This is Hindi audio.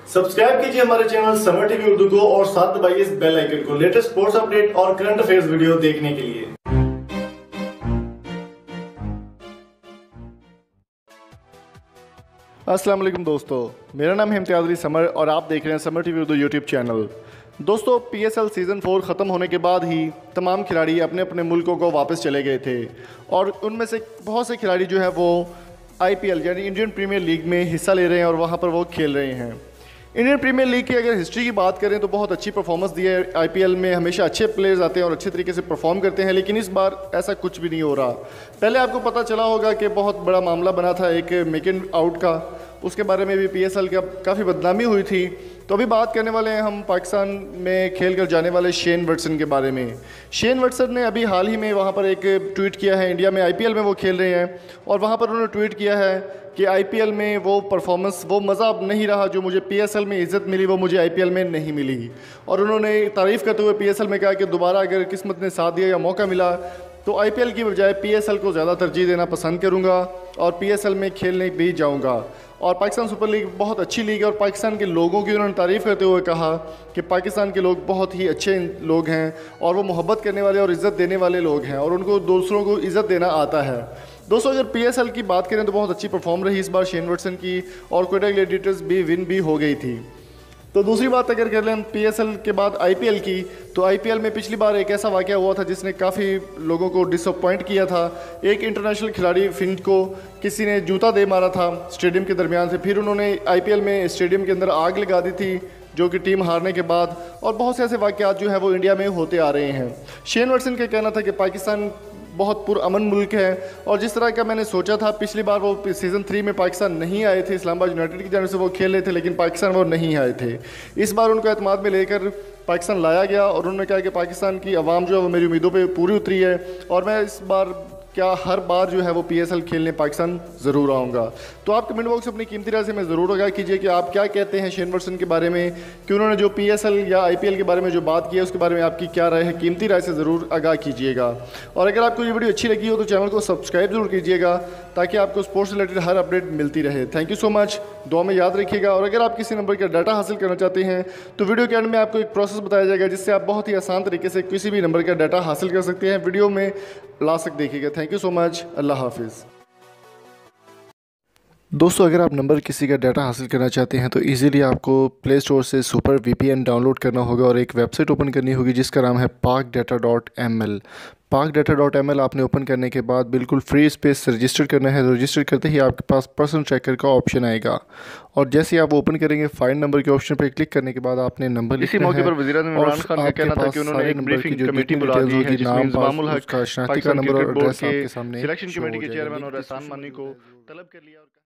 सब्सक्राइब कीजिए हमारे चैनल समर टीवी उर्दू को और साथ दबाइए इस बेल आइकन को लेटेस्ट स्पोर्ट्स अपडेट और करंट अफेयर्स वीडियो देखने के लिए। अस्सलाम वालेकुम दोस्तों, मेरा नाम है इम्तियाज़ अली समर और आप देख रहे हैं summer TV Urdu YouTube channel. दोस्तों, PSL सीज़न 4 ख़त्म होने के बाद ही तमाम खिलाड़ी अपने अपने मुल्कों को वापस चले गए थे और उनमें से बहुत से खिलाड़ी जो है वो IPL यानी इंडियन प्रीमियर लीग में हिस्सा ले रहे हैं और वहाँ पर वो खेल रहे हैं। इंडियन प्रीमियर लीग की अगर हिस्ट्री की बात करें तो बहुत अच्छी परफॉर्मेंस दी है। IPL में हमेशा अच्छे प्लेयर्स आते हैं और अच्छे तरीके से परफॉर्म करते हैं, लेकिन इस बार ऐसा कुछ भी नहीं हो रहा। पहले आपको पता चला होगा कि बहुत बड़ा मामला बना था एक मेकिंग आउट का, उसके बारे में भी PSL का काफ़ी बदनामी हुई थी। तो अभी बात करने वाले हैं हम पाकिस्तान में खेल कर जाने वाले शेन वॉटसन के बारे में। शेन वॉटसन ने अभी हाल ही में वहाँ पर एक ट्वीट किया है, इंडिया में IPL में वो खेल रहे हैं और वहाँ पर उन्होंने ट्वीट किया है कि IPL में वो परफॉर्मेंस, वो मज़ा नहीं रहा जो मुझे PSL में इज़्ज़त मिली वो मुझे IPL में नहीं मिली। और उन्होंने तारीफ़ करते हुए PSL में कहा कि दोबारा अगर किस्मत ने साथ दिया या मौका मिला तो IPL की बजाय PSL को ज़्यादा तरजीह देना पसंद करूँगा और PSL में खेलने भी जाऊँगा। और पाकिस्तान सुपर लीग बहुत अच्छी लीग है और पाकिस्तान के लोगों की उन्होंने तारीफ़ करते हुए कहा कि पाकिस्तान के लोग बहुत ही अच्छे लोग हैं और वो मोहब्बत करने वाले और इज़्ज़त देने वाले लोग हैं और उनको दूसरों को इज़्ज़त देना आता है। दोस्तों, अगर PSL की बात करें तो बहुत अच्छी परफॉर्म रही इस बार शेन वॉटसन की और कोयटा ग्लैडिएटर्स भी विन भी हो गई थी। तो दूसरी बात अगर कर लें हम PSL के बाद IPL की, तो IPL में पिछली बार एक ऐसा वाक़या हुआ था जिसने काफ़ी लोगों को डिसअपॉइंट किया था। एक इंटरनेशनल खिलाड़ी फिंच को किसी ने जूता दे मारा था स्टेडियम के दरमियान से, फिर उन्होंने IPL में स्टेडियम के अंदर आग लगा दी थी जो कि टीम हारने के बाद, और बहुत से ऐसे वाक़यात जो है वो इंडिया में होते आ रहे हैं। शेन वॉटसन का कहना था कि पाकिस्तान बहुत पुरअमन मुल्क है और जिस तरह का मैंने सोचा था, पिछली बार वो सीज़न 3 में पाकिस्तान नहीं आए थे, इस्लामाबाद यूनाइटेड की जानिब से वो खेल रहे थे लेकिन पाकिस्तान वो नहीं आए थे। इस बार उनको एतमाद में लेकर पाकिस्तान लाया गया और उन्होंने कहा कि पाकिस्तान की आवाम जो है वो मेरी उम्मीदों पे पूरी उतरी है और मैं इस बार क्या हर बार जो है वो PSL खेलने पाकिस्तान ज़रूर आऊँगा। तो आप कमेंट बॉक्स में अपनी कीमती राय से मैं ज़रूर आगाह कीजिए कि आप क्या कहते हैं शेन वॉटसन के बारे में, कि उन्होंने जो PSL या IPL के बारे में जो बात की है उसके बारे में आपकी क्या राय है। कीमती राय से ज़रूर आगाह कीजिएगा और अगर आपको ये वीडियो अच्छी लगी हो तो चैनल को सब्सक्राइब ज़रूर कीजिएगा ताकि आपको स्पोर्ट्स रिलेटेड हर अपडेट मिलती रहे। थैंक यू सो मच, दुआ में याद रखिएगा। और अगर आप किसी नंबर का डाटा हासिल करना चाहते हैं तो वीडियो के एंड में आपको एक प्रोसेस बताया जाएगा जिससे आप बहुत ही आसान तरीके से किसी भी नंबर का डाटा हासिल कर सकते हैं। वीडियो में लास्ट तक देखिएगा। थैंक यू सो मच, अल्लाह हाफिज़। दोस्तों, अगर आप नंबर किसी का डाटा हासिल करना चाहते हैं तो इजीली आपको प्ले स्टोर से सुपर VPN डाउनलोड करना होगा और एक वेबसाइट ओपन करनी होगी जिसका नाम है pakdata.ml। pakdata.ml आपने ओपन करने के बाद बिल्कुल फ्री स्पेस रजिस्टर करना है। रजिस्टर करते ही आपके पास पर्सनल ट्रैकर का ऑप्शन आएगा और जैसे ही आप ओपन करेंगे फाइंड नंबर के ऑप्शन पर क्लिक करने के बाद आपने नंबर इसी मौके पर वज़ीर-ए-आज़म इमरान खान का कहना था कि उन्होंने एक ब्रीफिंग कमेटी बुला दी है जिसमें इंज़मामुल हक, का शनाख्ती का नंबर और एड्रेस आपके सामने सिलेक्शन कमेटी के चेयरमैन और एहसान मानी को तलब कर लिया।